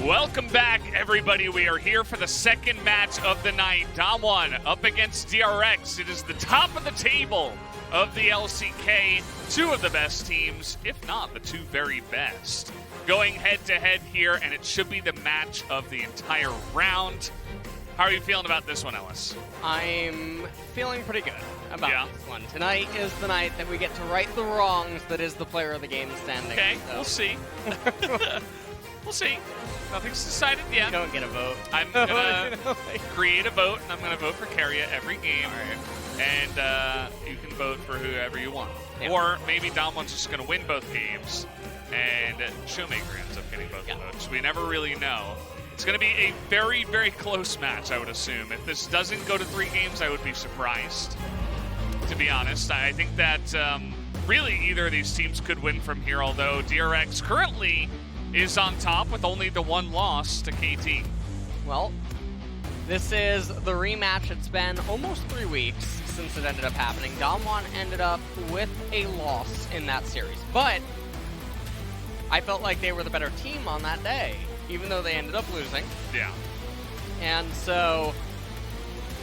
Welcome back, everybody. We are here for the second match of the night. DAMWON up against DRX. It is the top of the table of the LCK. Two of the best teams, if not the two very best, going head-to-head here, and it should be the match of the entire round. How are you feeling about this one, Ellis? I'm feeling pretty good about this one. Tonight is the night that we get to right the wrongs that is the player of the game standing. Okay, so. we'll see. We'll see. Nothing's decided yet. You don't get a vote. I'm going to create a vote, and I'm going to vote for Carrier every game. And you can vote for whoever you want. Yeah. Or maybe DAMWON's just going to win both games, and Showmaker ends up getting both votes. We never really know. It's going to be a very, very close match, I would assume. If this doesn't go to 3 games, I would be surprised, to be honest. I think that really either of these teams could win from here, although DRX currently is on top with only the 1 loss to KT. Well, this is the rematch. It's been almost 3 weeks since it ended up happening. DAMWON ended up with a loss in that series, but I felt like they were the better team on that day, even though they ended up losing. Yeah. And so,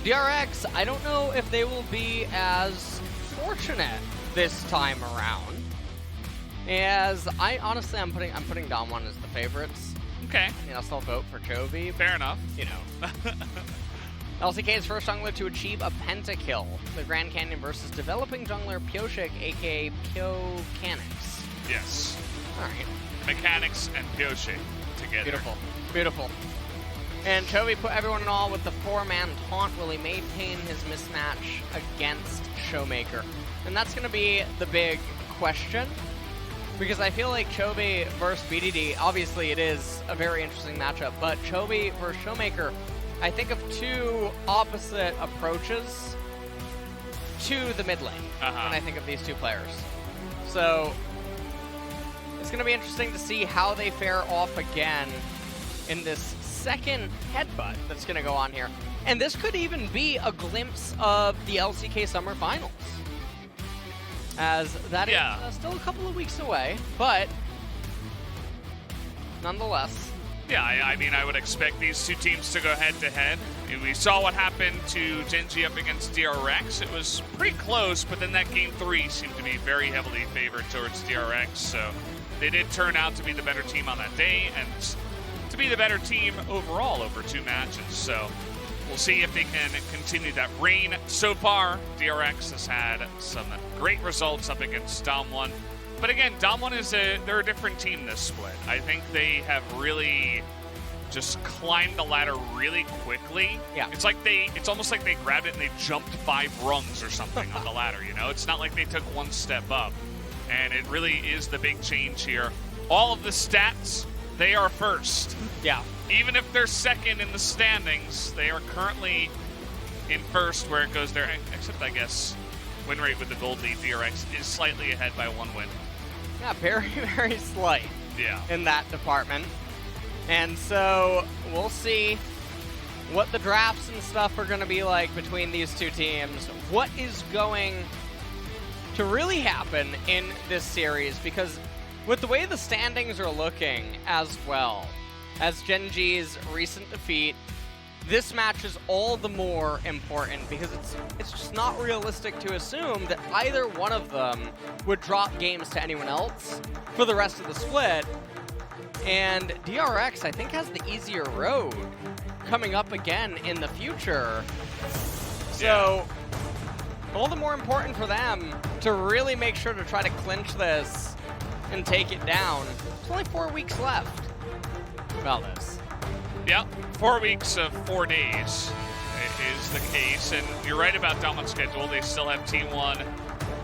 DRX, I don't know if they will be as fortunate this time around. As honestly, I'm putting DAMWON as the favorites. Okay. I'll still vote for Chovy. Fair enough. You know. LCK's first jungler to achieve a pentakill. The Grand Canyon versus developing jungler Pyoshik, aka Pyocanix. Yes. All right. Mechanics and Pyoshik together. Beautiful. Beautiful. And Chovy put everyone in all with the 4-man taunt. Will he maintain his mismatch against Showmaker? And that's going to be the big question. Because I feel like Chovy versus BDD, obviously it is a very interesting matchup, but Chovy versus Showmaker, I think of 2 opposite approaches to the mid lane when I think of these 2 players. So it's going to be interesting to see how they fare off again in this second headbutt that's going to go on here. And this could even be a glimpse of the LCK Summer Finals, as that is still a couple of weeks away, but nonetheless. Yeah, I mean, I would expect these 2 teams to go head-to-head. We saw what happened to Genji up against DRX. It was pretty close, but then that game 3 seemed to be very heavily favored towards DRX, so they did turn out to be the better team on that day, and to be the better team overall over 2 matches. So we'll see if they can continue that reign. So far, DRX has had some great results up against DAMWON. But again, DAMWON they're a different team this split. I think they have really just climbed the ladder really quickly. Yeah. It's almost like they grabbed it and they jumped 5 rungs or something on the ladder, you know? It's not like they took 1 step up. And it really is the big change here. All of the stats, they are first. Yeah. Even if they're second in the standings, they are currently in first where it goes there. Except, I guess, win rate with the gold lead, DRX is slightly ahead by 1 win. Yeah, very, very slight in that department. And so we'll see what the drafts and stuff are going to be like between these 2 teams. What is going to really happen in this series? Because with the way the standings are looking as well, as Genji's recent defeat, this match is all the more important because it's just not realistic to assume that either one of them would drop games to anyone else for the rest of the split. And DRX, I think, has the easier road coming up again in the future. So all the more important for them to really make sure to try to clinch this and take it down. There's only 4 weeks left. Well, this. Yeah, 4 weeks of 4 days is the case, and you're right about DAMWON's schedule. They still have T1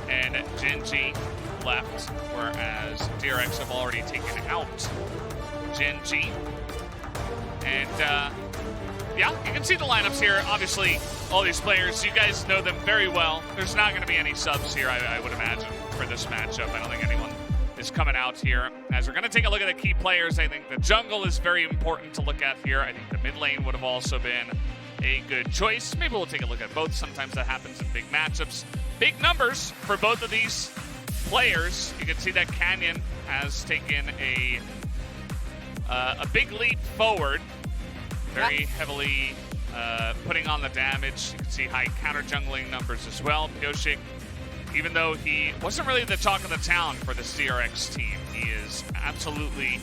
and Genji left, whereas DRX have already taken out Genji. And yeah, you can see the lineups here. Obviously, all these players, you guys know them very well. There's not going to be any subs here, I would imagine, for this matchup. I don't think anyone is coming out here. As we're going to take a look at the key players, I think the jungle is very important to look at here. I think the mid lane would have also been a good choice. Maybe we'll take a look at both. Sometimes that happens in big matchups. Big numbers for both of these players. You can see that Canyon has taken a a big leap forward. Very heavily putting on the damage. You can see high counter jungling numbers as well. Pioshik, even though he wasn't really the talk of the town for this DRX team, he is absolutely,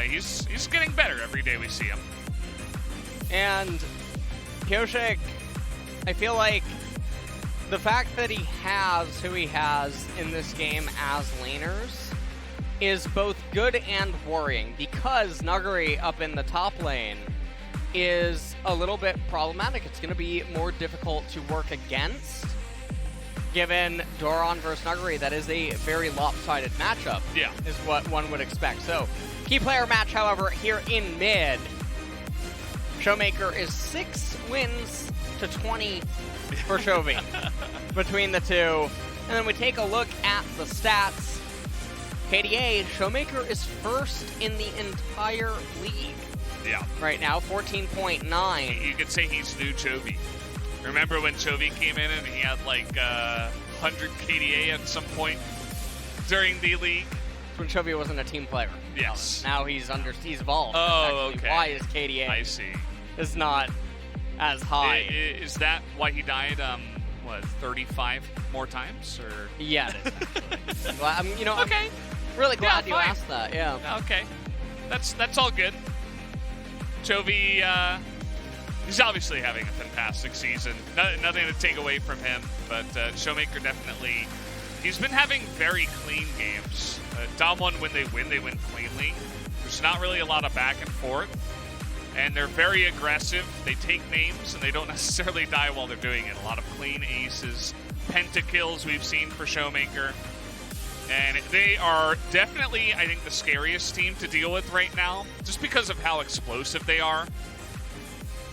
he's getting better every day we see him. And Pioshik, I feel like the fact that he has who he has in this game as laners is both good and worrying, because Nuguri up in the top lane is a little bit problematic. It's going to be more difficult to work against, given Doran versus Nuguri. That is a very lopsided matchup, is what one would expect. So, key player match, however, here in mid. Showmaker is 6 wins to 20 for Chovy between the two. And then we take a look at the stats. KDA, Showmaker is first in the entire league. Yeah. Right now, 14.9. You could say he's new Chovy. Remember when Chovy came in and he had like 100 KDA at some point during the league? When Chovy wasn't a team player. Yes. Now he's evolved. Oh, okay. Why is KDA? I see. Is not as high. Is that why he died? What, 35 more times, or? Yeah, it is actually. Well, okay. I'm really glad you asked that. Yeah. Okay. That's all good. Chovy, he's obviously having a fantastic season. Nothing to take away from him, but Showmaker definitely, he's been having very clean games. DAMWON, when they win cleanly. There's not really a lot of back and forth, and they're very aggressive. They take names, and they don't necessarily die while they're doing it. A lot of clean aces, pentakills we've seen for Showmaker. And they are definitely, I think, the scariest team to deal with right now, just because of how explosive they are.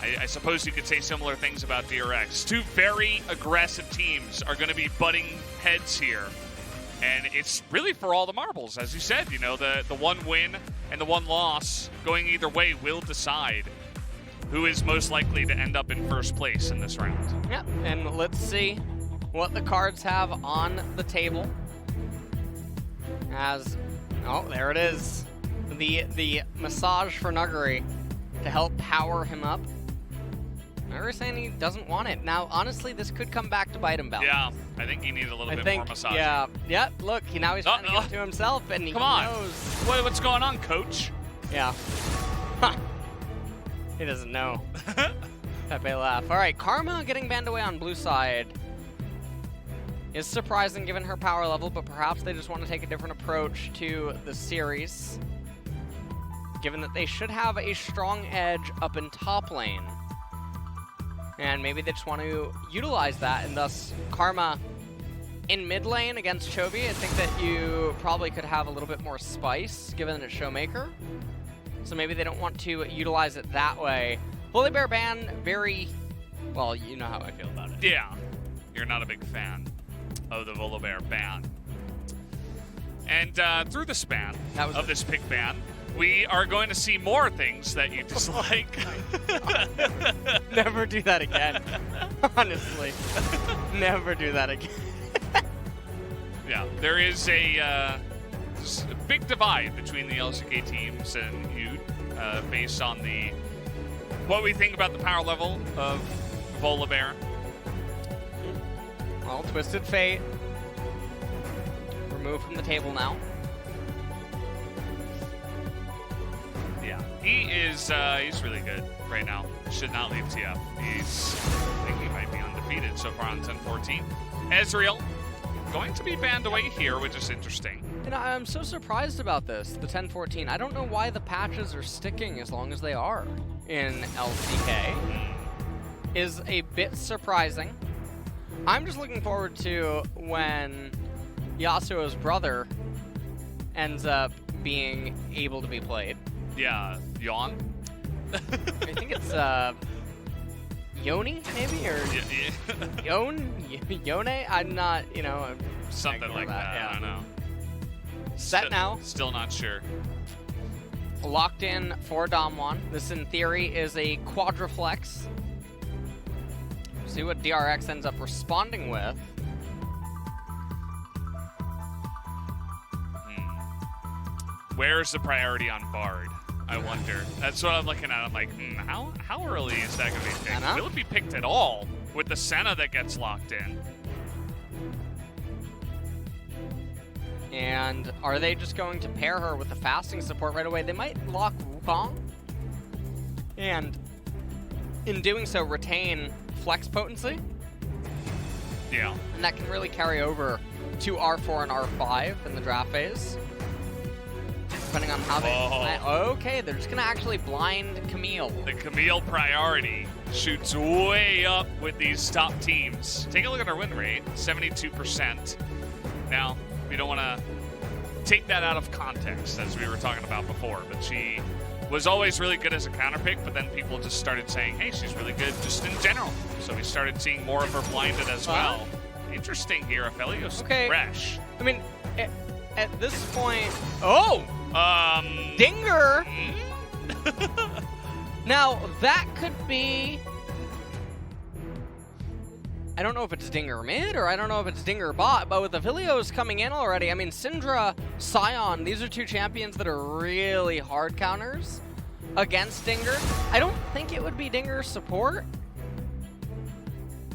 I suppose you could say similar things about DRX. Two very aggressive teams are going to be butting heads here. And it's really for all the marbles, as you said. You know, the one win and the one loss going either way will decide who is most likely to end up in first place in this round. Yep, and let's see what the cards have on the table. There it is. The massage for Nuguri to help power him up. Nuguri saying he doesn't want it. Now, honestly, this could come back to bite him, Bell. Yeah, I think he needs a little bit more massage. Yeah, look, now he's trying to give it to himself, and he knows. What's going on, coach? Yeah. He doesn't know. Pepe laugh. All right, Karma getting banned away on blue side is surprising given her power level, but perhaps they just want to take a different approach to the series, given that they should have a strong edge up in top lane. And maybe they just want to utilize that, and thus Karma in mid lane against Chovy. I think that you probably could have a little bit more spice, given it's Showmaker. So maybe they don't want to utilize it that way. Holy Bear ban, very, well, you know how I feel about it. Yeah, you're not a big fan of the Volibear ban. And through the span of this pick ban, we are going to see more things that you dislike. Never do that again. Honestly. Never do that again. Yeah, there is a big divide between the LCK teams and you based on what we think about the power level of Volibear. Well, Twisted Fate removed from the table now. Yeah, he's really good right now. Should not leave TF. I think he might be undefeated so far on 10-14. Ezreal going to be banned away here, which is interesting. And I'm so surprised about this, the 10-14. I don't know why the patches are sticking as long as they are in LCK. Is a bit surprising. I'm just looking forward to when Yasuo's brother ends up being able to be played. Yeah, Yon? I think it's Yoni, maybe? Or Yone? I'm not, something like that. Yeah. I don't know. Set now. Still not sure. Locked in for DAMWON. This, in theory, is a quadriflex. See what DRX ends up responding with. Where's the priority on Bard? I wonder. That's what I'm looking at. I'm like, how early is that going to be picked? Senna? Will it be picked at all with the Senna that gets locked in? And are they just going to pair her with the fasting support right away? They might lock Wukong. And in doing so, retain flex potency. Yeah. And that can really carry over to R4 and R5 in the draft phase. Depending on how they... Okay, they're just going to actually blind Camille. The Camille priority shoots way up with these top teams. Take a look at her win rate, 72%. Now, we don't want to take that out of context, as we were talking about before, but she was always really good as a counter pick, but then people just started saying, hey, she's really good just in general. So we started seeing more of her blinded as well. Interesting here, Aphelios fresh. I mean, at this point... Oh! Dinger! Now, that could be... I don't know if it's Dinger mid, or I don't know if it's Dinger bot, but with Aphelios coming in already, I mean, Syndra, Sion, these are two champions that are really hard counters against Dinger. I don't think it would be Dinger support.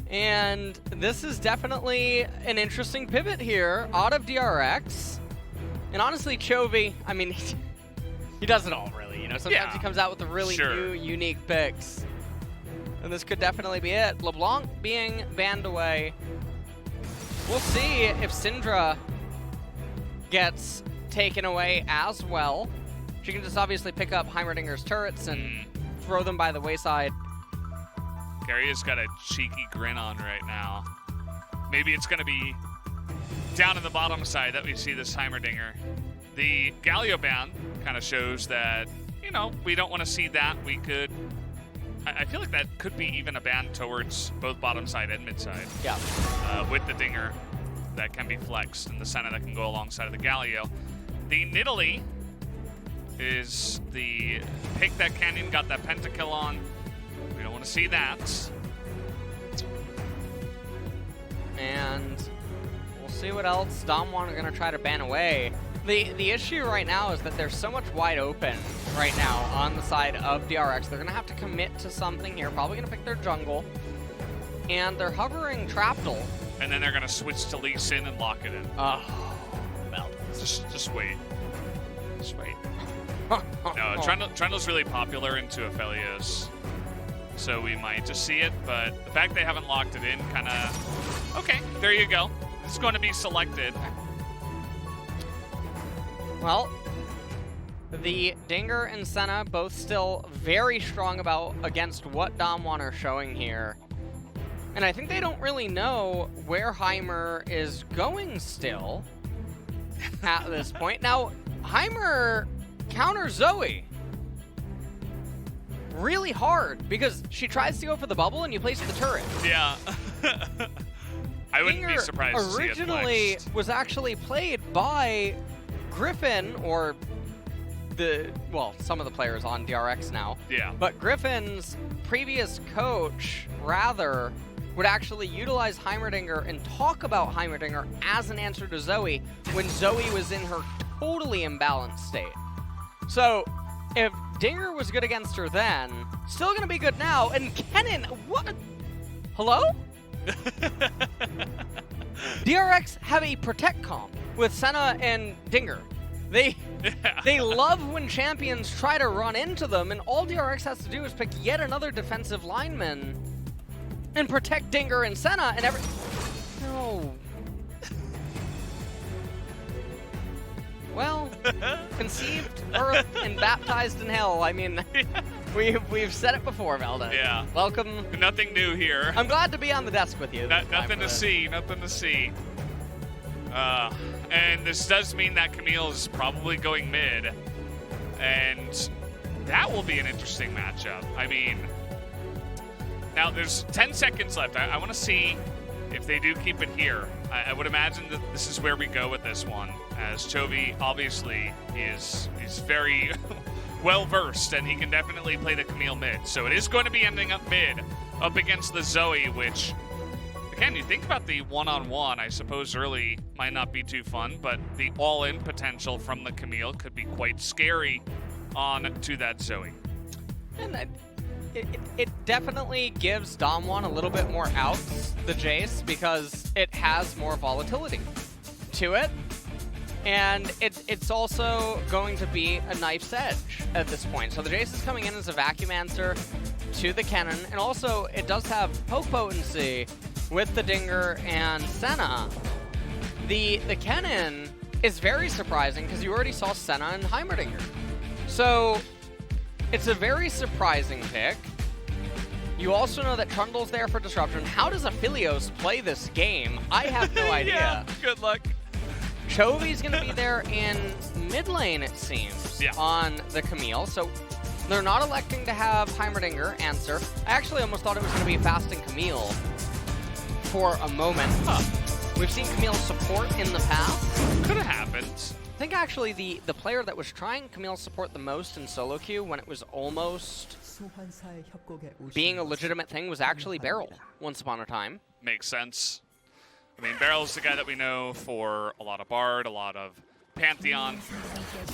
And this is definitely an interesting pivot here out of DRX. And honestly, Chovy, I mean, he does it all, really. You know, sometimes he comes out with the really new, unique picks. And this could definitely be it. LeBlanc being banned away. We'll see if Syndra gets taken away as well. She can just obviously pick up Heimerdinger's turrets and throw them by the wayside. Carrier's got a cheeky grin on right now. Maybe it's going to be down in the bottom side that we see this Heimerdinger. The Galio ban kind of shows that, you know, we don't want to see that. We could... I feel like that could be even a ban towards both bottom side and mid side. Yeah. With the Dinger that can be flexed and the Senna that can go alongside of the Galio. The Nidalee is the pick that Canyon got that pentakill on. We don't want to see that. And we'll see what else DAMWON are going to try to ban away. The issue right now is that there's so much wide open right now on the side of DRX. They're going to have to commit to something here. Probably going to pick their jungle. And they're hovering Trapdoll. And then they're going to switch to Lee Sin and lock it in. Oh, well. Just wait. Just wait. No, Trundle's really popular into Aphelios. So we might just see it, but the fact they haven't locked it in kind of... Okay, there you go. It's going to be selected. Well, the Dinger and Senna both still very strong against what DAMWON are showing here. And I think they don't really know where Heimer is going still at this point. Now, Heimer counters Zoe really hard because she tries to go for the bubble and you place the turret. Yeah. I wouldn't Dinger be surprised to see it originally flexed. was actually played by Griffin, or some of the players on DRX now. Yeah. But Griffin's previous coach, rather, would actually utilize Heimerdinger and talk about Heimerdinger as an answer to Zoe when Zoe was in her totally imbalanced state. So, if Dinger was good against her then, still gonna be good now, and Kennen, what? Hello? DRX have a protect comp with Senna and Dinger. They love when champions try to run into them, and all DRX has to do is pick yet another defensive lineman and protect Dinger and Senna and No. Well, conceived, birthed, and baptized in hell. I mean, we've said it before, Velda. Yeah. Welcome. Nothing new here. I'm glad to be on the desk with you. Nothing to see. Nothing to see. And this does mean that Camille is probably going mid. And that will be an interesting matchup. I mean, now there's 10 seconds left. I want to see if they do keep it here. I would imagine that this is where we go with this one, as Chovy, obviously, he's very well-versed, and he can definitely play the Camille mid. So it is going to be ending up mid, up against the Zoe, which, again, you think about the one-on-one, I suppose early might not be too fun, but the all-in potential from the Camille could be quite scary on to that Zoe. And it definitely gives DAMWON a little bit more outs, the Jace, because it has more volatility to it. And it's also going to be a knife's edge at this point. So the Jace is coming in as a vacuum answer to the Kennen, and also it does have poke potency with the Dinger and Senna. The Kennen is very surprising because you already saw Senna and Heimerdinger. So it's a very surprising pick. You also know that Trundle's there for disruption. How does Aphelios play this game? I have no idea. Yeah, good luck. Chovy's going to be there in mid lane, it seems, on the Camille. So they're not electing to have Heimerdinger answer. I actually almost thought it was going to be Fasting Camille for a moment. We've seen Camille support in the past. Could have happened. I think actually the player that was trying Camille support the most in solo queue when it was almost being a legitimate thing was actually Beryl once upon a time. Makes sense. I mean, Beryl's the guy that we know for a lot of Bard, a lot of Pantheon,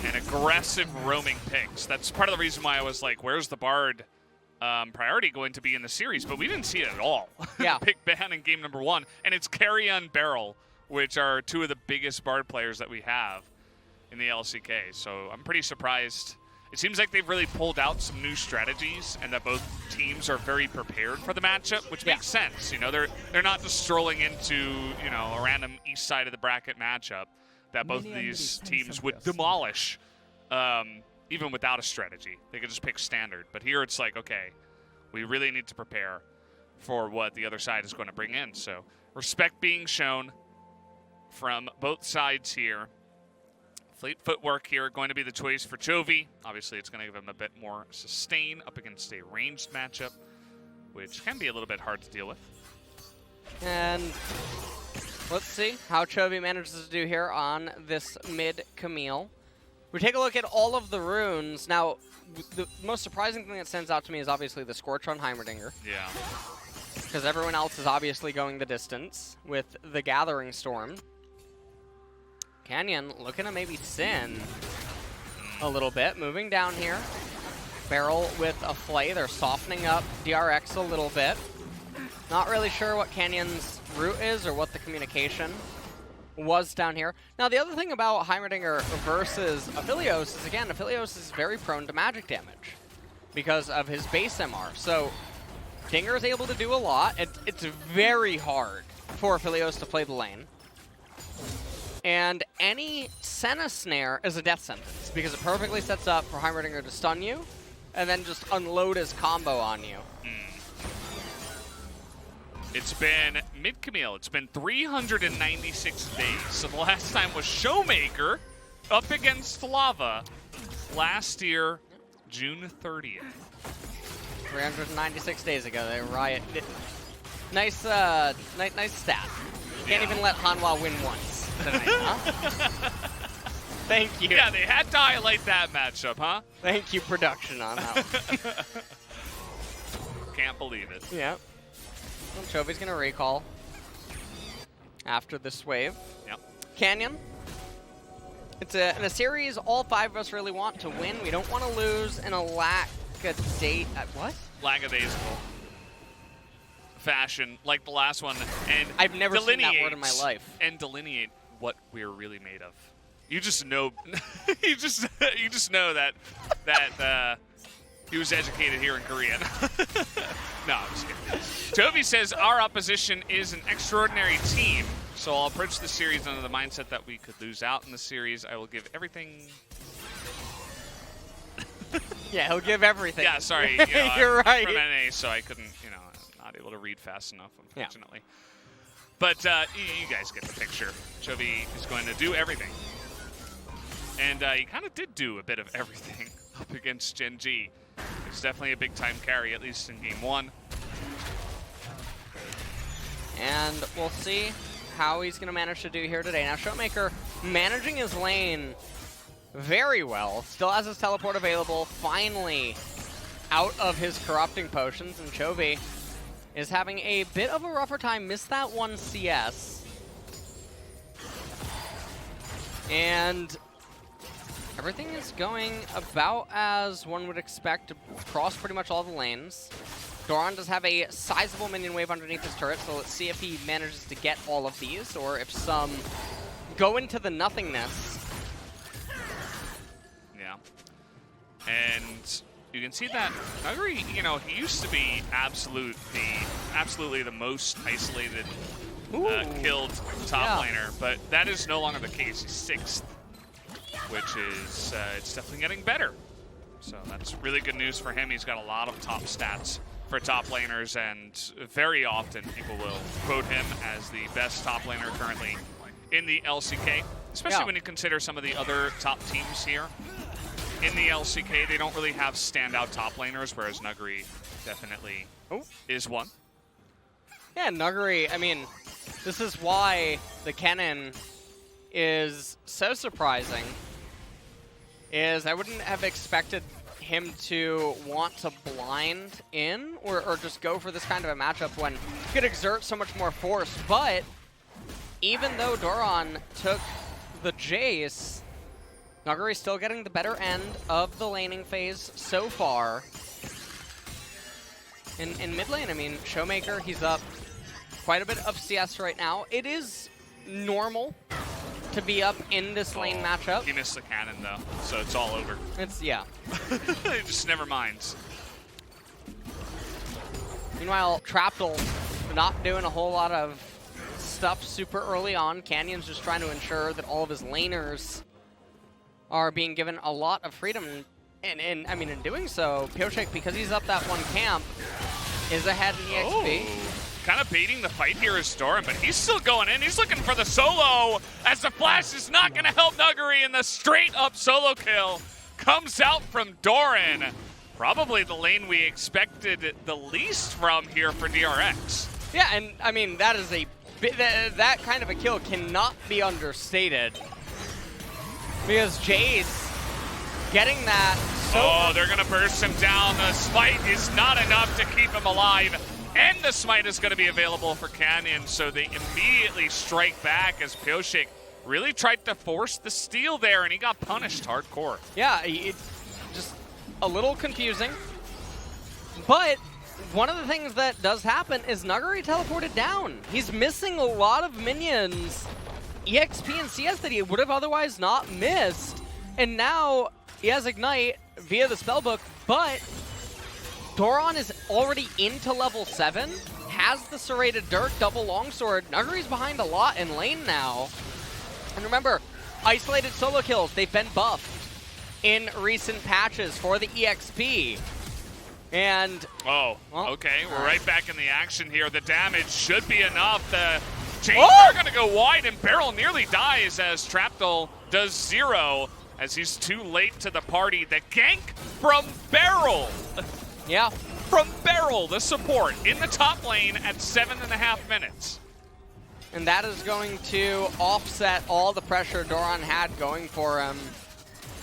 and aggressive roaming picks. That's part of the reason why I was like, where's the Bard priority going to be in the series? But we didn't see it at all. Yeah. Pick ban in game number 1. And it's Carrion Beryl, which are two of the biggest Bard players that we have in the LCK. So I'm pretty surprised. It seems like they've really pulled out some new strategies and that both teams are very prepared for the matchup, which makes sense. You know, they're not just strolling into, you know, a random east side of the bracket matchup that both of these teams would demolish even without a strategy. They could just pick standard. But here it's like, okay, we really need to prepare for what the other side is going to bring in. So respect being shown from both sides here. Fleet footwork here going to be the choice for Chovy. Obviously, it's going to give him a bit more sustain up against a ranged matchup, which can be a little bit hard to deal with. And let's see how Chovy manages to do here on this mid Camille. We take a look at all of the runes. Now, the most surprising thing that stands out to me is obviously the Scorch on Heimerdinger. Yeah. Because everyone else is obviously going the distance with the Gathering Storm. Canyon looking to maybe Sin a little bit. Moving down here. Beryl with a Flay. They're softening up DRX a little bit. Not really sure what Canyon's route is or what the communication was down here. Now, the other thing about Heimerdinger versus Aphelios is, again, Aphelios is very prone to magic damage because of his base MR. So Dinger is able to do a lot. It's very hard for Aphelios to play the lane. And any Senna snare is a death sentence because it perfectly sets up for Heimerdinger to stun you and then just unload his combo on you. It's been mid-Camille. It's been 396 days. So the last time was Showmaker up against Lava last year, June 30th. 396 days ago, they riot. Nice stat. Can't even let Hanwha win once. Tonight, huh? Thank you. Yeah, they had to highlight that matchup, huh? Thank you, production, on that one. Can't believe it. Yeah. Well, Chovy's going to recall after this wave. Yep. Canyon. It's in a series all 5 of us really want to win. We don't want to lose in a what? Lackadaisical fashion, like the last one, and I've never seen that word in my life. And delineate what we're really made of. You just know, you just know that he was educated here in Korea. No, I'm just kidding. Toby says our opposition is an extraordinary team, so I'll approach the series under the mindset that we could lose out in the series. I will give everything. Yeah, he'll give everything. Yeah, sorry. You know, You're right. From NA, so I couldn't, not able to read fast enough, unfortunately. Yeah. But you guys get the picture. Chovy is going to do everything. And he kind of did do a bit of everything up against Gen G. It's definitely a big-time carry, at least in Game 1. And we'll see how he's going to manage to do here today. Now, Showmaker managing his lane very well. Still has his teleport available. Finally out of his corrupting potions. And Chovy is having a bit of a rougher time. Missed that one CS. And Everything is going about as one would expect across pretty much all the lanes. Doran does have a sizable minion wave underneath his turret, so let's see if he manages to get all of these, or if some go into the nothingness. Yeah. And you can see that Nuguri, you know, he used to be absolutely the most isolated killed top laner, but that is no longer the case. He's 6th, which is, it's definitely getting better. So that's really good news for him. He's got a lot of top stats for top laners, and very often people will quote him as the best top laner currently in the LCK, especially when you consider some of the other top teams here. In the LCK, they don't really have standout top laners, whereas Nuguri definitely is one. Yeah, Nuguri, I mean, this is why the Kennen is so surprising, is I wouldn't have expected him to want to blind in or just go for this kind of a matchup when he could exert so much more force. But even though Doran took the Jace, Nuguri's still getting the better end of the laning phase so far. In mid lane, I mean, Showmaker, he's up quite a bit of CS right now. It is normal to be up in this lane matchup. He missed the cannon though, so it's all over. It's, yeah. Just never minds. Meanwhile, Traptal not doing a whole lot of stuff super early on. Canyon's just trying to ensure that all of his laners are being given a lot of freedom. And I mean, in doing so, Pioshek, because he's up that one camp, is ahead in EXP. Kind of baiting the fight here is Doran, but he's still going in. He's looking for the solo, as the flash is not going to help Nuguri, and the straight-up solo kill comes out from Doran. Probably the lane we expected the least from here for DRX. Yeah, and I mean, that is that kind of a kill cannot be understated. Because Jace getting that they're going to burst him down. The smite is not enough to keep him alive. And the smite is going to be available for Canyon, so they immediately strike back as Pioshek really tried to force the steal there, and he got punished hardcore. Yeah, it's just a little confusing. But one of the things that does happen is Nuguri teleported down. He's missing a lot of minions, EXP and CS, that he would have otherwise not missed. And now he has Ignite via the spellbook, but Doran is already into level 7, has the serrated dirt, double longsword. Nuguri's behind a lot in lane now. And remember, isolated solo kills, they've been buffed in recent patches for the EXP. And okay, we're right back in the action here. The damage should be enough. The James are going to go wide, and Beryl nearly dies as Traptal does 0, as he's too late to the party. The gank from Beryl. Yeah. From Beryl, the support, in the top lane at 7.5 minutes. And that is going to offset all the pressure Doran had going for him.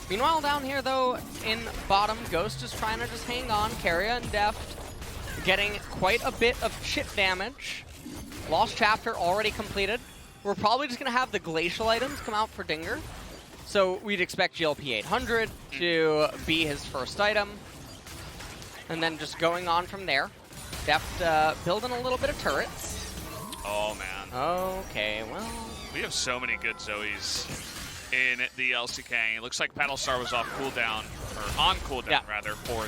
Meanwhile, down here, though, in bottom, Ghost is trying to just hang on. Keria and Deft getting quite a bit of chip damage. Lost Chapter already completed. We're probably just going to have the Glacial items come out for Dinger. So we'd expect GLP 800 to be his first item. And then just going on from there. Deft building a little bit of turrets. Oh, man. Okay, well. We have so many good Zoes in the LCK. It looks like Battlestar was off cooldown, or on cooldown, rather, for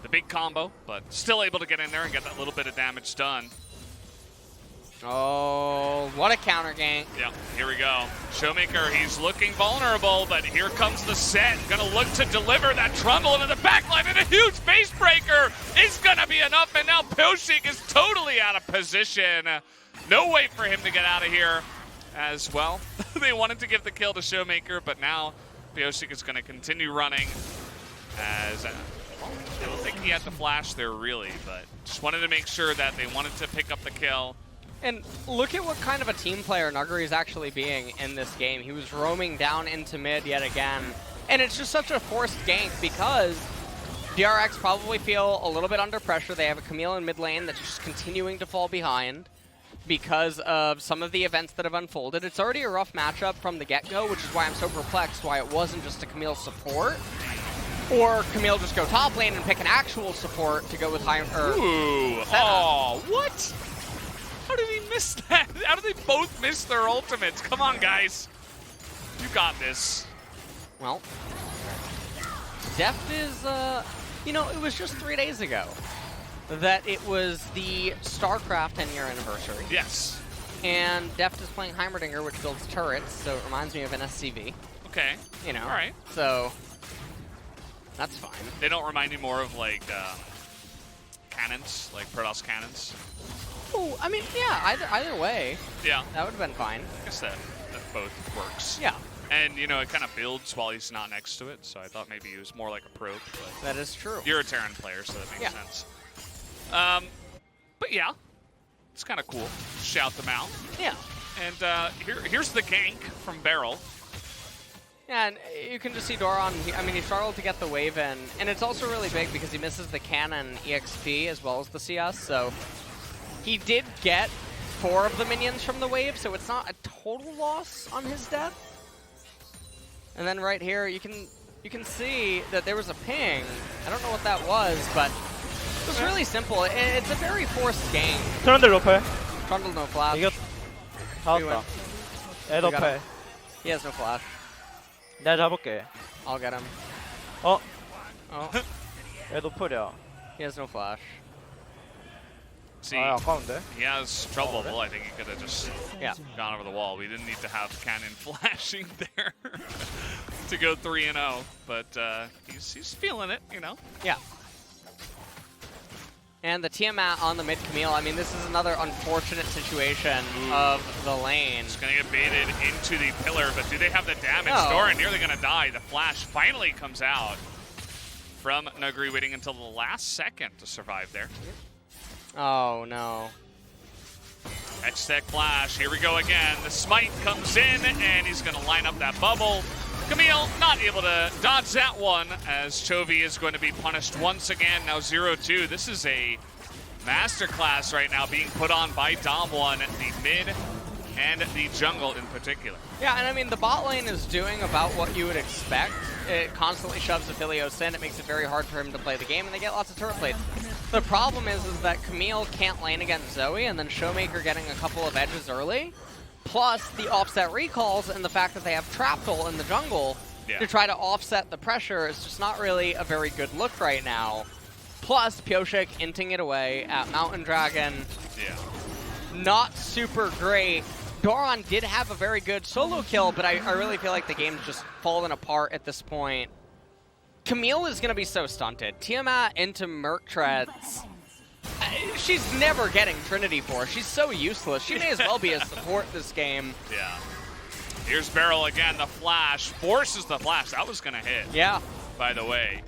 the big combo, but still able to get in there and get that little bit of damage done. Oh, what a counter gank. Yeah, here we go. Showmaker, he's looking vulnerable, but here comes the set. Gonna look to deliver that Trundle into the backline, and a huge face breaker is gonna be enough, and now Pioshek is totally out of position. No way for him to get out of here as well. They wanted to give the kill to Showmaker, but now Pioshek is gonna continue running as... I don't think he had the flash there, really, but just wanted to make sure that they wanted to pick up the kill. And look at what kind of a team player Nuguri is actually being in this game. He was roaming down into mid yet again. And it's just such a forced gank because DRX probably feel a little bit under pressure. They have a Camille in mid lane that's just continuing to fall behind. because of some of the events that have unfolded. It's already a rough matchup from the get-go, which is why I'm so perplexed why it wasn't just a Camille support. Or Camille just go top lane and pick an actual support to go with high. Ooh! Oh, what? How did he miss that? How did they both miss their ultimates? Come on, guys. You got this. Well, Deft is, you know, it was just 3 days ago that it was the StarCraft 10-year anniversary. Yes. And Deft is playing Heimerdinger, which builds turrets, so it reminds me of an SCV. Okay. You know. All right. So that's fine. They don't remind me more of like cannons, like Protoss cannons. Oh, I mean, yeah. Either way. Yeah. That would have been fine. I guess that both works. Yeah. And you know, it kind of builds while he's not next to it, so I thought maybe he was more like a probe. But that is true. You're a Terran player, so that makes sense. But yeah, it's kind of cool. Shout them out. Yeah. And here's the gank from Beryl. Yeah, and you can just see Doron, I mean, he struggled to get the wave in, and it's also really big because he misses the cannon EXP as well as the CS, so he did get 4 of the minions from the wave, so it's not a total loss on his death. And then right here, you can see that there was a ping. I don't know what that was, but it was really simple. It's a very forced game. 트런들 높여. Trundle no flash. 이겼. 다 왔다. 애 높여. He has no flash. 내가 잡을게. I'll get him. 어? Oh, 애 높으려. he has no flash. See, 아, 아까운데? he has trouble. Well, I think he could have just gone over the wall. We didn't need to have cannon flashing there to go 3-0, but he's feeling it, you know. Yeah. And the Tiamat on the mid Camille, I mean, this is another unfortunate situation of the lane. It's going to get baited into the pillar, but do they have the damage? No. Doran nearly going to die. The flash finally comes out from Nuguri, waiting until the last second to survive there. Oh, no. X-Tech flash, here we go again. The smite comes in, and he's going to line up that bubble. Camille not able to dodge that one, as Chovy is going to be punished once again. Now 0-2. This is a masterclass right now being put on by DAMWON, the mid and the jungle in particular. Yeah, and I mean, the bot lane is doing about what you would expect. It constantly shoves Aphelios in. It makes it very hard for him to play the game, and they get lots of turret plates. The problem is that Camille can't lane against Zoe, and then Showmaker getting a couple of edges early, plus the offset recalls and the fact that they have Trapdoll in the jungle to try to offset the pressure is just not really a very good look right now. Plus, Pioshik inting it away at Mountain Dragon. Yeah. Not super great. Doran did have a very good solo kill, but I really feel like the game's just fallen apart at this point. Camille is going to be so stunted. Tiamat into Merc Treads. She's never getting Trinity for. She's so useless. She may as well be a support this game. Yeah. Here's Beryl again, the flash. Forces the flash. That was going to hit. Yeah. By the way.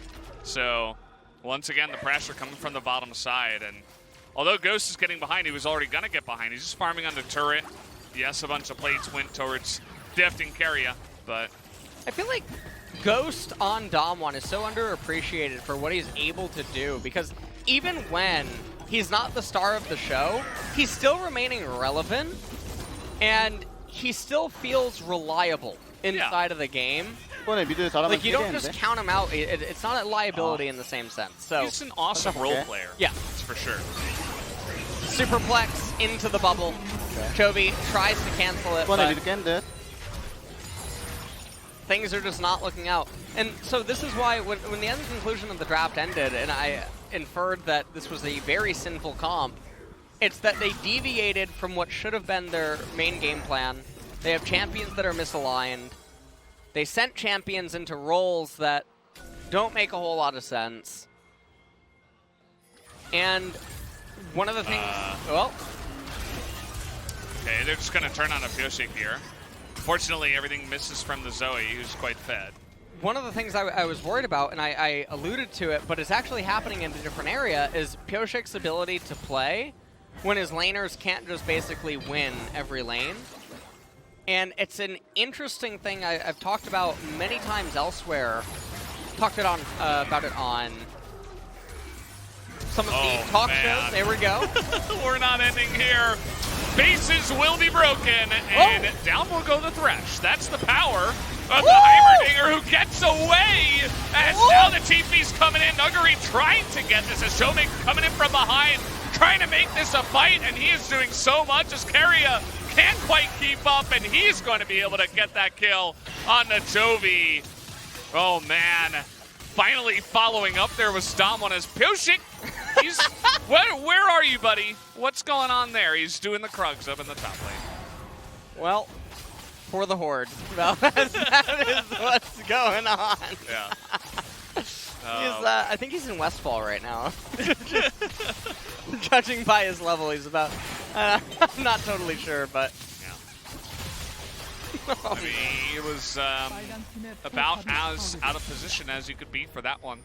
So, once again, the pressure coming from the bottom side. And although Ghost is getting behind, he was already going to get behind. He's just farming on the turret. Yes, a bunch of plates went towards Deft and Keria, but I feel like Ghost on DAMWON is so underappreciated for what he's able to do, because even when he's not the star of the show, he's still remaining relevant, and he still feels reliable inside of the game. Like, you don't just count him out. It's not a liability in the same sense. So he's an awesome role player. Yeah. That's for sure. Superplex into the bubble. Chovy tries to cancel it, but things are just not looking out. And so this is why when the end conclusion of the draft ended, and I inferred that this was a very sinful comp, it's that they deviated from what should have been their main game plan. They have champions that are misaligned. They sent champions into roles that don't make a whole lot of sense. And one of the things, Okay, they're just going to turn on a Pioshik here. Fortunately, everything misses from the Zoe, who's quite fed. One of the things I was worried about, and I alluded to it, but it's actually happening in a different area, is Pioshik's ability to play when his laners can't just basically win every lane. And it's an interesting thing I've talked about many times elsewhere. Talked it on about it on some of the talk shows. There we go. We're not ending here. bases will be broken, and down will go the Thresh. That's the power of the Heimerdinger, who gets away, as now the TP's coming in. Nuguri trying to get this, as Showmake coming in from behind, trying to make this a fight, and he is doing so much as Keria can't quite keep up, and he's going to be able to get that kill on the Jovi. Oh man, finally following up there was DAMWON as Pyoshik. He's, where are you, buddy? What's going on there? He's doing the Krugs up in the top lane. Well, for the Horde. Well, that is what's going on. Yeah. I think he's in Westfall right now. Judging by his level, he's about, I'm not totally sure, but. Yeah. I mean, it was about as out of position as you could be for that one.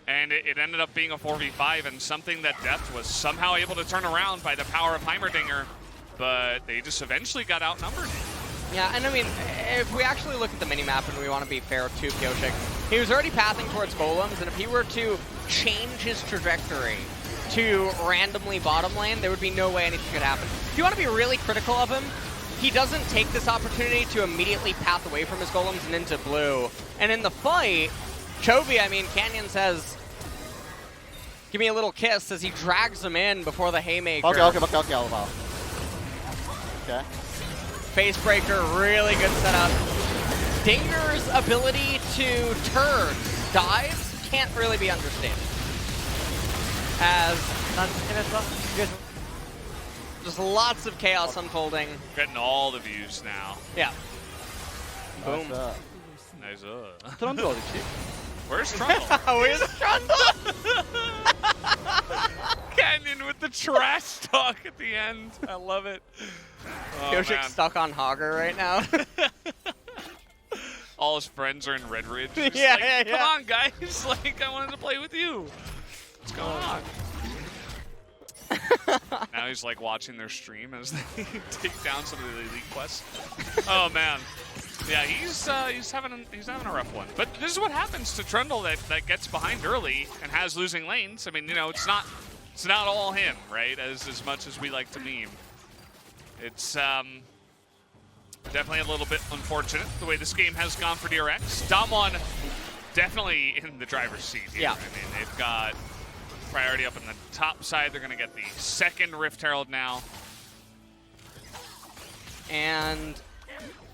And it ended up being a 4v5, and something that Death was somehow able to turn around by the power of Heimerdinger, but they just eventually got outnumbered. Yeah, and I mean, if we actually look at the minimap and we want to be fair to Pyoshik, he was already pathing towards golems, and if he were to change his trajectory to randomly bottom lane, there would be no way anything could happen. If you want to be really critical of him, he doesn't take this opportunity to immediately path away from his golems and into blue. And in the fight, Chovy, I mean, Canyon says, give me a little kiss as he drags him in before the haymaker. Okay. Facebreaker, really good setup. Dinger's ability to turn dives can't really be understated. As just lots of chaos unfolding. Getting all the views now. Yeah. Boom. Nice. 트런드 어딨지? Where's Trundle? Where's Trundle? Canyon with the trash talk at the end. I love it. Oh, Pyoshik's stuck on Hogger right now. All his friends are in Red Ridge. Just Yeah, like, yeah, come on, guys. Like, I wanted to play with you. What's going on? Now he's like watching their stream as they take down some of the elite quests. Oh man, yeah, he's having a rough one. But this is what happens to Trundle that gets behind early and has losing lanes. I mean, you know, it's not all him, right? As much as we like to meme, it's definitely a little bit unfortunate the way this game has gone for DRX. DAMWON definitely in the driver's seat here. Yeah. I mean, they've got priority up in the top side. They're going to get the second Rift Herald now. And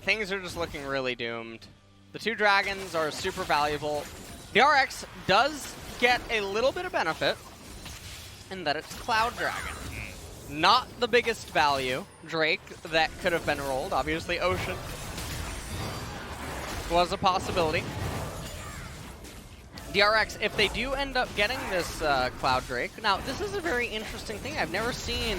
things are just looking really doomed. The two dragons are super valuable. The DRX does get a little bit of benefit in that it's Cloud Dragon. Not the biggest value. Drake, that could have been rolled. Obviously, Ocean was a possibility. DRX, if they do end up getting this Cloud Drake, now this is a very interesting thing. I've never seen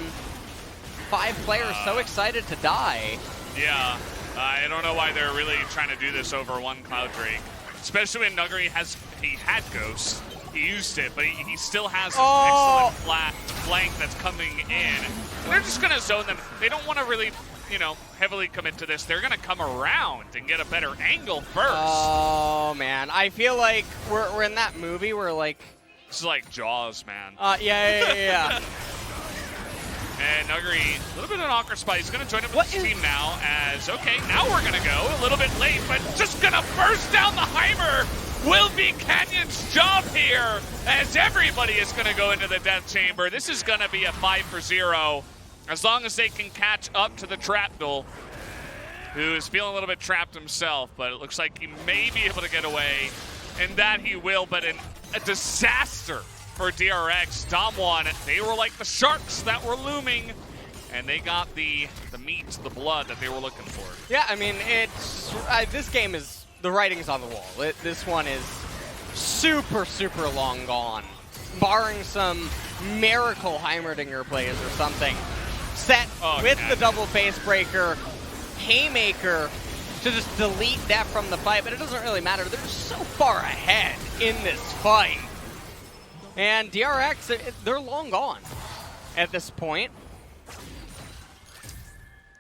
5 players so excited to die. Yeah, I don't know why they're really trying to do this over one Cloud Drake, especially when Nuguri had Ghost. He used it, but he still has an excellent flank that's coming in. And they're just going to zone them. They don't want to really, you know, heavily commit to this. They're going to come around and get a better angle first. Oh, man. I feel like we're in that movie where, like... This is like Jaws, man. Yeah. And Nuguri, a little bit of an awkward spot. He's going to join up with his team now as, okay, now we're going to go. A little bit late, but just going to burst down the Heimer. Will be Canyon's job here, as everybody is going to go into the death chamber. This is going to be a 5-for-0, as long as they can catch up to the Trapdoll, who is feeling a little bit trapped himself, but it looks like he may be able to get away, and that he will, but a disaster for DRX. DAMWON, they were like the sharks that were looming, and they got the meat, the blood that they were looking for. Yeah, I mean, it's this game is... The writing's on the wall. This one is super, super long gone. Barring some miracle Heimerdinger plays or something. Set with the double Facebreaker, Haymaker to just delete that from the fight, but it doesn't really matter. They're so far ahead in this fight. And DRX, they're long gone at this point.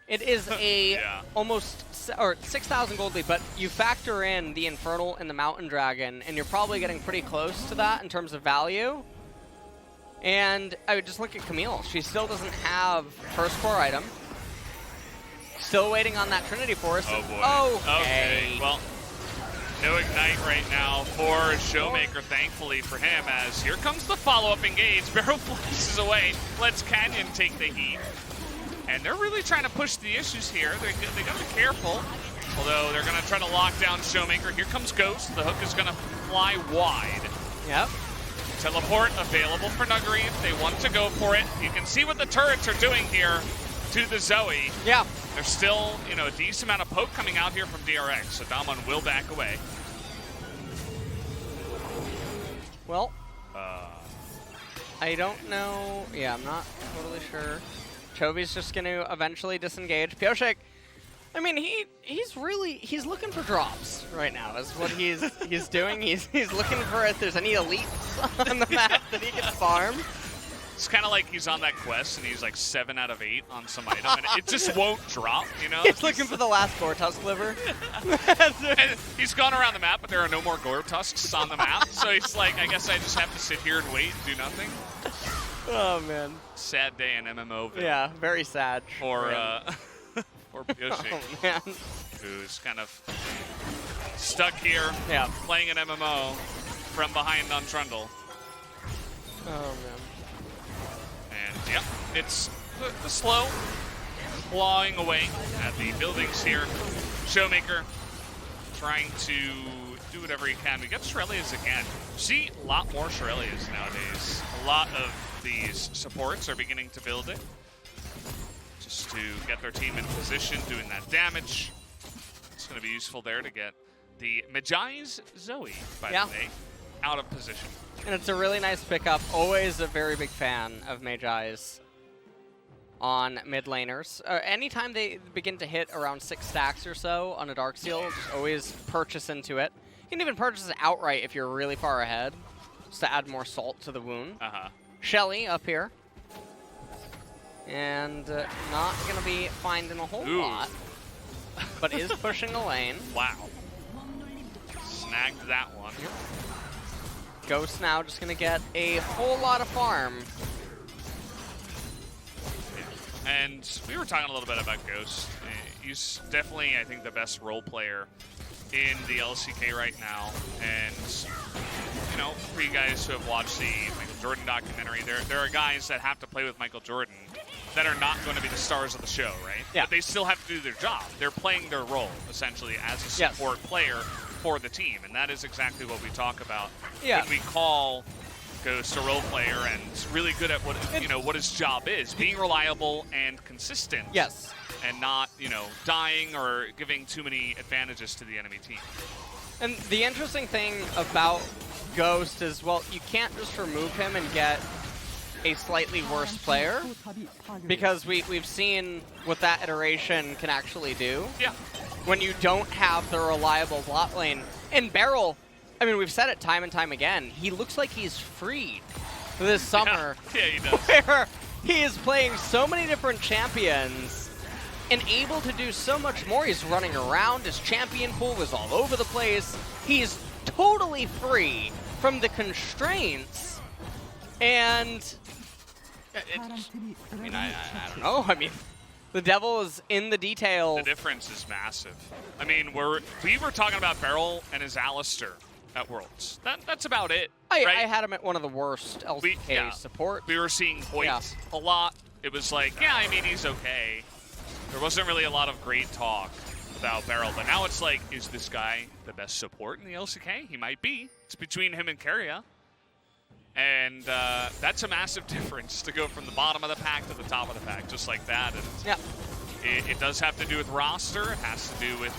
It is a almost 6,000 gold lead, but you factor in the Infernal and the Mountain Dragon, and you're probably getting pretty close to that in terms of value. And I would just look at Camille. She still doesn't have first core item. Still waiting on that Trinity Force. Oh boy. Okay. Well, no Ignite right now for Showmaker, thankfully for him, as here comes the follow-up engage. Barrow flashes away, lets Canyon take the heat. And they're really trying to push the issues here. They got to be careful. Although they're going to try to lock down Showmaker. Here comes Ghost. The hook is going to fly wide. Yep. Teleport available for Nuggery if they want to go for it. You can see what the turrets are doing here to the Zoe. Yeah. There's still, you know, a decent amount of poke coming out here from DRX, so DAMWON will back away. Well, I don't know. Yeah, I'm not totally sure. Chovy's just going to eventually disengage. Pioshek, I mean, he's looking for drops right now is what he's doing. He's looking for if there's any elites on the map that he can farm. It's kind of like he's on that quest and he's like 7 out of 8 on some item and it just won't drop, you know? He's looking for the last Gore Tusk liver. And he's gone around the map, but there are no more Gore Tusks on the map. So he's like, I guess I just have to sit here and wait and do nothing. Oh, man. Sad day in MMO. Yeah, very sad. For Pioshek, oh, man. who's kind of stuck here, playing an MMO from behind on Trundle. Oh, man. And, yep, it's the slow clawing away at the buildings here. Showmaker trying to do whatever he can. We get Shirelias again. See a lot more Shirelias nowadays. A lot of these supports are beginning to build it. Just to get their team in position, doing that damage. It's going to be useful there to get the Magi's Zoe, by the way, out of position. And it's a really nice pickup. Always a very big fan of Magi's on mid laners. Anytime they begin to hit around 6 stacks or so on a Darksteel, just always purchase into it. You can even purchase it outright if you're really far ahead, just to add more salt to the wound. Shelly up here. And not going to be finding a whole lot, but is pushing a lane. Wow. Snagged that one. Ghost now just going to get a whole lot of farm. Yeah. And we were talking a little bit about Ghost. He's definitely, I think, the best role player in the LCK right now. And, you know, for you guys who have watched the Michael Jordan documentary, there are guys that have to play with Michael Jordan that are not going to be the stars of the show, right? Yeah. But they still have to do their job. They're playing their role, essentially, as a support player for the team. And that is exactly what we talk about when we call Ghost a role player and really good at what, you know, what his job is. Being reliable and consistent. Yes. And not, you know, dying or giving too many advantages to the enemy team. And the interesting thing about Ghost is, well, you can't just remove him and get a slightly worse player, because we've seen what that iteration can actually do. Yeah. When you don't have the reliable bot lane. And Beryl, I mean, we've said it time and time again, he looks like he's freed this summer. Yeah, he does. Where he is playing so many different champions and able to do so much more. He's running around, his champion pool was all over the place. He's totally free from the constraints. And I mean, I don't know. I mean, the devil is in the detail. The difference is massive. I mean, we were talking about Beryl and his Alistair at Worlds. That's about it. I right? had him at one of the worst LCK support. We were seeing Hoyt a lot. It was like, yeah, I mean, he's okay. There wasn't really a lot of great talk about Beryl, but now it's like, is this guy the best support in the LCK? He might be. It's between him and Keria. And that's a massive difference to go from the bottom of the pack to the top of the pack, just like that. And it does have to do with roster. It has to do with,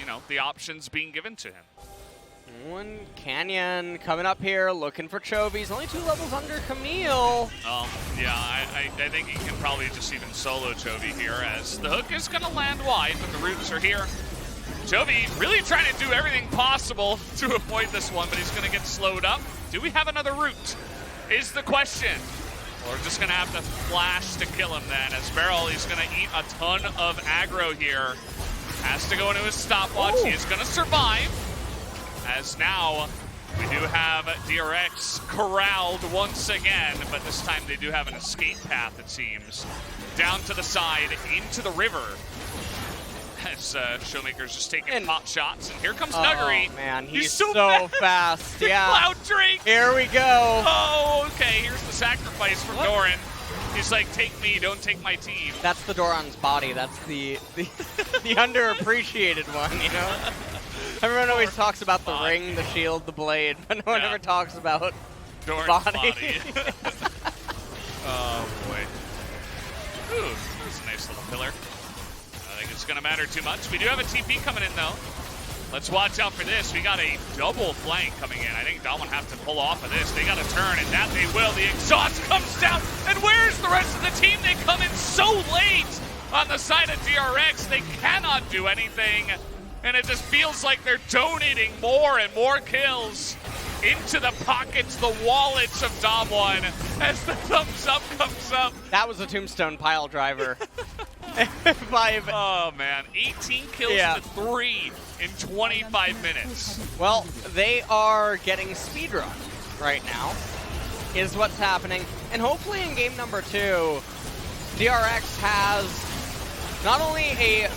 you know, the options being given to him. One Canyon coming up here, looking for Chovy. He's only 2 levels under Camille. Oh, yeah, I think he can probably just even solo Chovy here, as the hook is going to land wide, but the roots are here. Chovy really trying to do everything possible to avoid this one, but he's going to get slowed up. Do we have another route? Is the question. We're just going to have to flash to kill him then, as Beryl, he's going to eat a ton of aggro here. Has to go into his stopwatch. He is going to survive, as now We do have DRX corralled once again, but this time they do have an escape path, it seems. Down to the side, into the river. As Showmaker's just taking pot shots, and here comes Nuggery. Oh man, he's so fast. Yeah. Cloud Drake. Here we go. Oh, okay. Here's the sacrifice from Doran. He's like, take me, don't take my team. That's the Doran's body. That's the underappreciated one, you know? Everyone always talks about the ring, the shield, the blade, but no one ever talks about Doran's body. Oh boy. Ooh, that's a nice little pillar. I think it's gonna matter too much. We do have a TP coming in though. Let's watch out for this. We got a double flank coming in. I think DAMWON have to pull off of this. They got to turn, and that they will. The exhaust comes down, and where's the rest of the team? They come in so late on the side of DRX. They cannot do anything, and it just feels like they're donating more and more kills into the pockets, the wallets of DAMWON as the thumbs up comes up. That was a tombstone pile driver. Oh man, 18 kills to 3 in 25 minutes. Well, they are getting speedrun right now, is what's happening. And hopefully in game number 2, DRX has not only a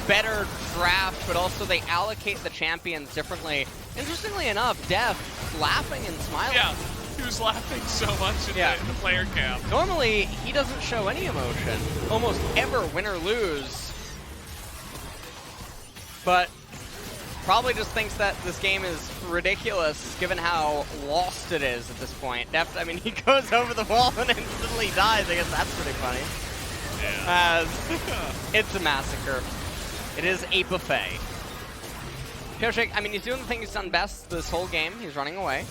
better draft, but also they allocate the champions differently. Interestingly enough, Def laughing and smiling. Yeah, he was laughing so much in the player camp. Normally, he doesn't show any emotion, almost ever, win or lose. But probably just thinks that this game is ridiculous, given how lost it is at this point. Def, I mean, he goes over the wall and instantly dies. I guess that's pretty funny. Yeah. As it's a massacre. It is a buffet. Pioshik, I mean, he's doing the thing he's done best this whole game. He's running away.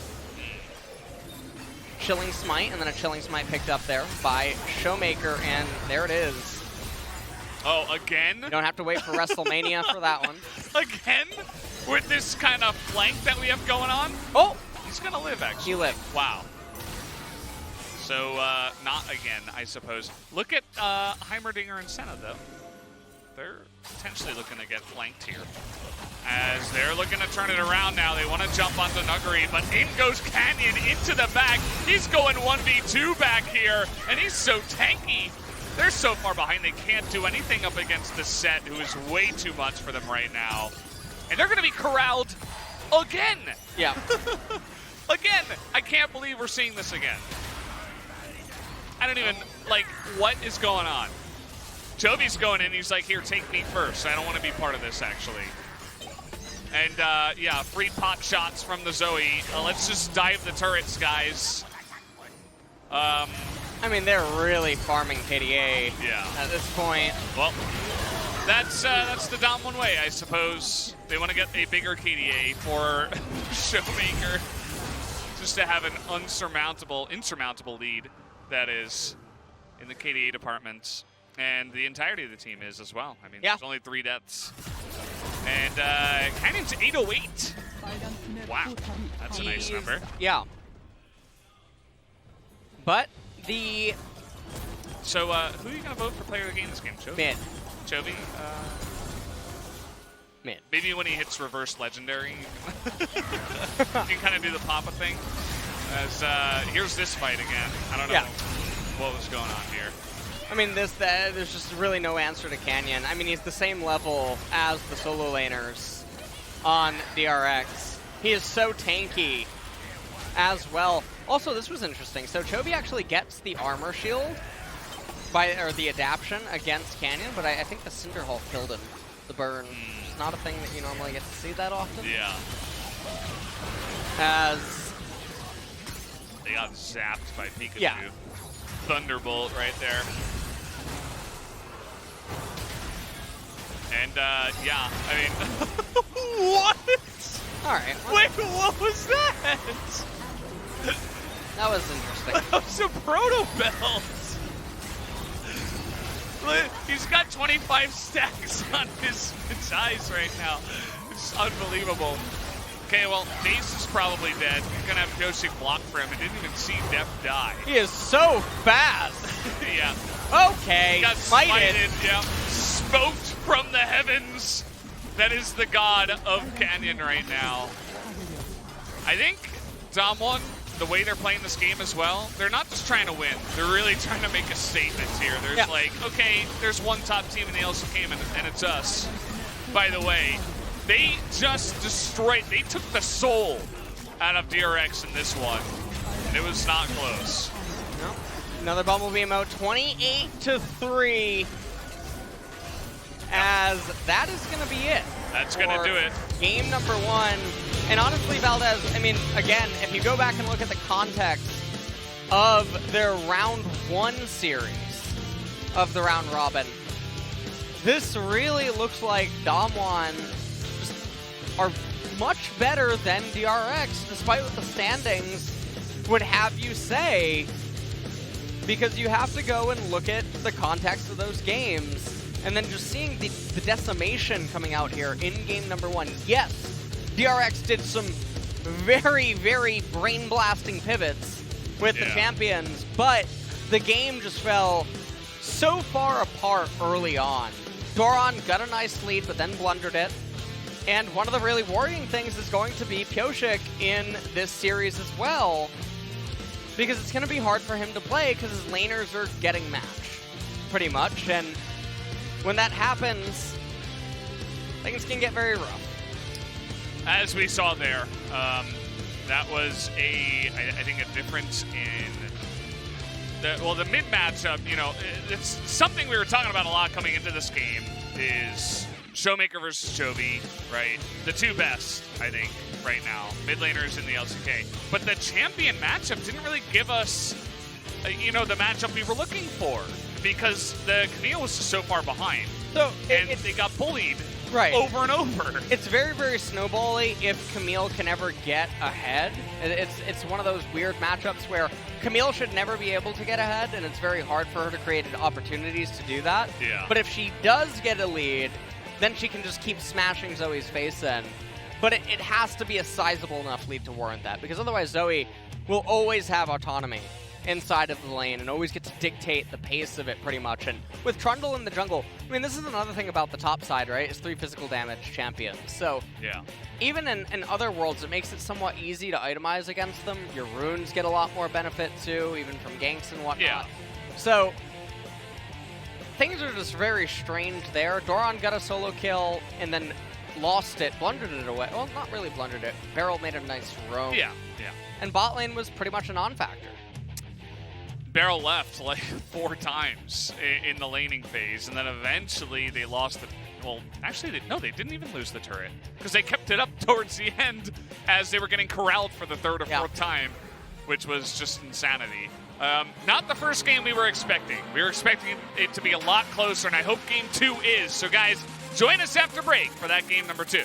Chilling Smite, and then a Chilling Smite picked up there by Showmaker, and there it is. Oh, again? You don't have to wait for WrestleMania for that one. Again? With this kind of flank that we have going on? Oh! He's gonna live, actually. He lived. Wow. So, not again, I suppose. Look at Heimerdinger and Senna, though. They're potentially looking to get flanked here. As they're looking to turn it around now. They want to jump onto Nuggery, but in goes Canyon into the back. He's going 1v2 back here, and he's so tanky. They're so far behind they can't do anything up against the set, who is way too much for them right now. And they're going to be corralled again. Yeah. Again. I can't believe we're seeing this again. I don't even, like, what is going on? Jovi's going in, he's like, here, take me first. I don't want to be part of this, actually. And, yeah, free pot shots from the Zoe. Let's just dive the turrets, guys. I mean, they're really farming KDA at this point. Well, that's the DAMWON way, I suppose. They want to get a bigger KDA for Showmaker, just to have an insurmountable lead, that is, in the KDA department. And the entirety of the team is as well. I mean, there's only 3 deaths. And Canyon's 808. Wow, that's a nice number. Yeah. But the... So, who are you going to vote for player of the game this game? Chovy? Mid. Chovy? Mid. Maybe when he hits reverse legendary, you can kind of do the Papa thing. As here's this fight again. I don't know what was going on here. I mean, there's just really no answer to Canyon. I mean, he's the same level as the solo laners on DRX. He is so tanky as well. Also, this was interesting. So Chovy actually gets the armor shield, or the adaption against Canyon, but I think the Cinderhulk killed him. The burn. It's not a thing that you normally get to see that often. Yeah. As they got zapped by Pikachu. Yeah. Thunderbolt right there. And, yeah, I mean, what? All right. Wait, what was that? That was interesting. That was a proto belt. He's got 25 stacks on his eyes right now. It's unbelievable. Okay, well, Mace is probably dead. He's gonna have Yoshi block for him. I didn't even see Def die. He is so fast. Yeah. Okay. He got smited. Yeah. Smoked from the heavens. That is the god of Canyon right now. I think DAMWON, the way they're playing this game as well, they're not just trying to win. They're really trying to make a statement here. There's like, okay, there's one top team in the LCK and it's us. By the way, they just destroyed, they took the soul out of DRX in this one. And it was not close. No. Another Bumblebee emote, 28-3. As that is going to be it. That's going to do it. Game number 1. And honestly, Valdez, I mean, again, if you go back and look at the context of their round 1 series of the round robin, this really looks like DAMWON are much better than DRX, despite what the standings would have you say, because you have to go and look at the context of those games, and then just seeing the decimation coming out here in game number 1. Yes, DRX did some very, very brain-blasting pivots with the champions, but the game just fell so far apart early on. Doran got a nice lead, but then blundered it. And one of the really worrying things is going to be Pioshik in this series as well, because it's going to be hard for him to play because his laners are getting matched, pretty much. And when that happens, things can get very rough. As we saw there, that was I think a difference in the mid matchup. You know, it's something we were talking about a lot coming into this game is Showmaker versus Chovy, right? The two best, I think, right now, mid laners in the LCK. But the champion matchup didn't really give us, you know, the matchup we were looking for because the Camille was just so far behind. So they got bullied. Right. Over and over. It's very, very snowbally if Camille can ever get ahead. It's one of those weird matchups where Camille should never be able to get ahead, and it's very hard for her to create opportunities to do that. Yeah. But if she does get a lead, then she can just keep smashing Zoe's face in. But it has to be a sizable enough lead to warrant that, because otherwise Zoe will always have autonomy inside of the lane and always get to dictate the pace of it pretty much. And with Trundle in the jungle, I mean, this is another thing about the top side, right? It's 3 physical damage champions. So yeah, even in other worlds, it makes it somewhat easy to itemize against them. Your runes get a lot more benefit too, even from ganks and whatnot. Yeah. So things are just very strange there. Doran got a solo kill and then lost it, blundered it away. Well, not really blundered it. Beryl made a nice roam. Yeah, yeah. And bot lane was pretty much a non-factor. Beryl left like 4 times in the laning phase, and then eventually they lost the... Well, actually, they didn't even lose the turret, because they kept it up towards the end as they were getting corralled for the 3rd or 4th time, which was just insanity. Not the first game we were expecting. We were expecting it to be a lot closer, and I hope game 2 is. So guys, join us after break for that game number 2.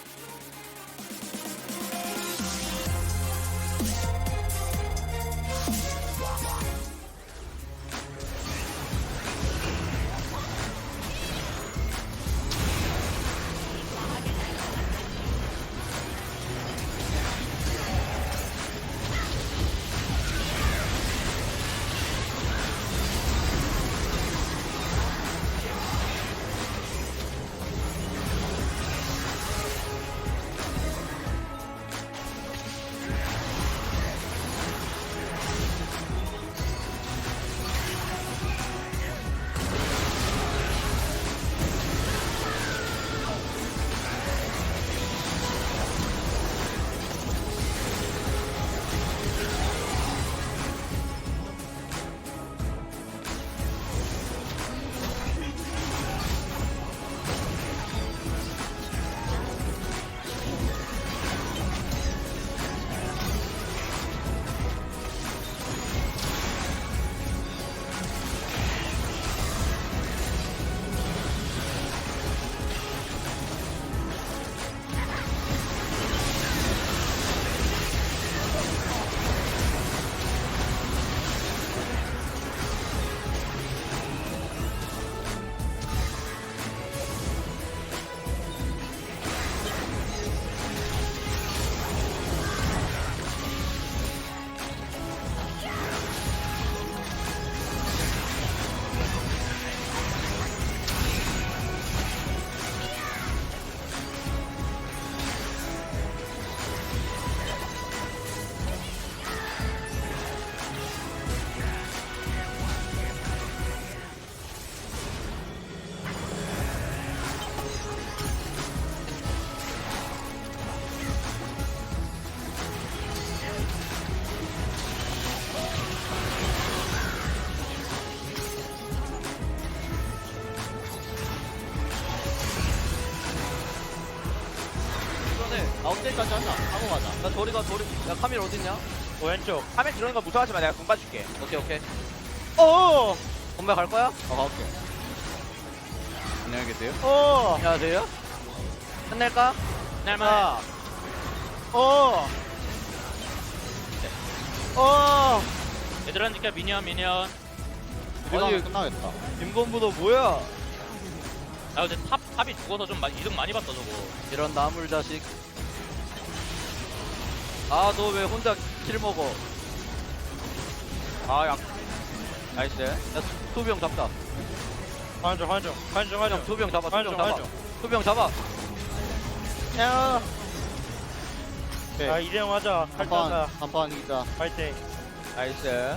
1대1까지 하자. 하고 가자. 야 도리가 야 카밀 어딨냐? 왼쪽. 화면 들어오는 거 무서워하지 마. 내가 공 봐줄게. 오케이 오! 건배 갈 거야? 가볼게. 안녕히 계세요. 오! 안녕하세요 끝낼까? 자. 오! 오! 얘들아 니까 미니언. 아니, 끝나겠다. 김건부도 뭐야? 아 근데 탑이 죽어서 좀 이득 많이 봤다 저거. 이런 나물 자식 아 너 왜 혼자 킬 먹어 아, 나이스. 야 투병 잡자 한정. 투병 잡아 한정. 투병 잡아 야. 오케이. 아, 이대형 하자. 한판 할거다 한판 이기자. 파이팅. 나이스.